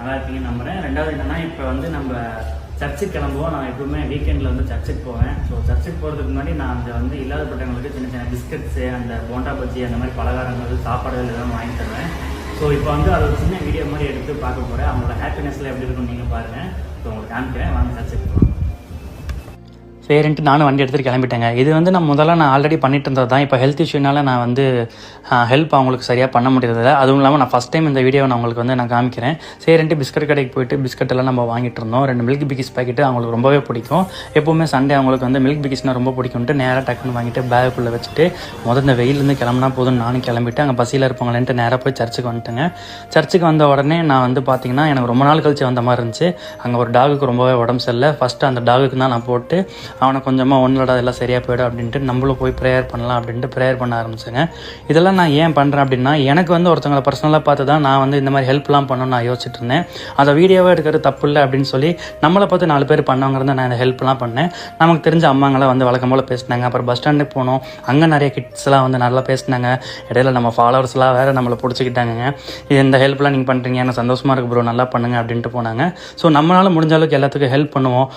நல்லா இருப்பீங்கன்னு நம்புகிறேன். ரெண்டாவது என்னென்னா, இப்போ வந்து நம்ம சர்ச்சுக்கு கிளம்புவோம். நான் எப்பவுமே வீக்கெண்டில் வந்து சர்ச்சுக்கு போவேன். ஸோ சர்ச்சுக்கு போகிறதுக்கு முன்னாடி நான் அந்த வந்து இல்லாதப்பட்டவங்களுக்கு சின்ன சின்ன பிஸ்கட்ஸு, அந்த போண்டா பஜ்ஜி, அந்த மாதிரி பலகாரங்கள், சாப்பாடுகள் எல்லாம் வாங்கி தருவேன். ஸோ இப்போ வந்து அதை ஒரு சின்ன வீடியோ மாதிரி எடுத்து பார்க்க போகிறேன். அவங்களோட ஹாப்பினஸ்ல எப்படி இருக்குன்னு நீங்கள் பாருங்கள். ஸோ உங்களுக்கு காமிக்கிறேன், வாங்க சர்ச்சுக்கு போகலாம். சரின்ட்டு நானும் வண்டி எடுத்துகிட்டு கிளம்பிட்டேங்க. இது வந்து நான் ஆல்ரெடி பண்ணிட்டு இருந்தது தான். இப்போ ஹெல்த் இஷ்யூனால நான் வந்து ஹெல்ப் அவங்களுக்கு சரியாக பண்ண முடியறதில்ல. அதுவும் இல்லாமல் நான் ஃபஸ்ட் டைம் இந்த வீடியோவை நான் உங்களுக்கு வந்து நான் காமிக்கிறேன். சரின்ட்டு பிஸ்கட் கடைக்கு போயிட்டு பிஸ்கட் எல்லாம் நம்ம வாங்கிட்டு இருந்தோம். 2 மில்க் பிகிஸ் பாக்கெட்டு அவங்களுக்கு ரொம்பவே பிடிக்கும். எப்போவுமே சண்டே அவங்களுக்கு வந்து மில்க் பிகிஸ்னால் ரொம்ப பிடிக்கும்ட்டு நேராக டக்குன்னு வாங்கிட்டு பேக்குள்ளே வச்சுட்டு இந்த வெயிலேருந்து கிளம்புனா போதும் நானும் கிளம்பிட்டு அங்கே பசியில் இருப்பாங்களேன்ட்டு நேராக போய் சர்ச்சுக்கு வந்துட்டேங்க. சர்ச்சுக்கு வந்த உடனே நான் வந்து பார்த்திங்கன்னா எனக்கு ரொம்ப நாள் கழிச்சு வந்த மாதிரி இருந்துச்சு. அங்கே ஒரு டாகுக்கு ரொம்பவே உடம்பு சரியில்லை. ஃபஸ்ட்டு அந்த டாகுக்கு தான் நான் போட்டு அவனை கொஞ்சமாக ஒன்றோட எல்லாம் சரியாக போய்டும் அப்படின்ட்டு நம்மளும் போய் ப்ரேயர் பண்ணலாம் அப்படின்ட்டு ப்ரேயர் பண்ண ஆரம்பிச்சேங்க. இதெல்லாம் நான் ஏன் பண்ணுறேன் அப்படின்னா, எனக்கு வந்து ஒருத்தவங்களை பர்சனலாக பார்த்து தான் நான் வந்து இந்த மாதிரி ஹெல்ப்லாம் பண்ணணும்னு நான் யோசிச்சுட்டு இருந்தேன். அதை வீடியோவாக எடுக்கிறது தப்பு இல்லை அப்படின்னு சொல்லி நம்மளை பார்த்து 4 பேர் பண்ணவங்கிறத நான் இந்த ஹெல்ப்லாம் பண்ணேன். நமக்கு தெரிஞ்ச அம்மாங்களாம் வந்து வழக்கம் போல் பேசினாங்க. அப்புறம் பஸ் ஸ்டாண்டுக்கு போனோம். அங்கே நிறைய கிட்ஸ்லாம் வந்து நல்லா பேசினாங்க. இடையில நம்ம ஃபாலோவர்ஸ்லாம் வேறு நம்மளை பிடிச்சிக்கிட்டாங்க. இந்த ஹெல்ப்லாம் நீங்கள் பண்ணுறீங்க, எனக்கு சந்தோஷமாக இருக்கு ப்ரோ, நல்லா பண்ணுங்க அப்படின்ட்டு போனாங்க. ஸோ நம்மளால் முடிஞ்ச அளவுக்கு எல்லாத்துக்கும் ஹெல்ப் பண்ணுவோம்.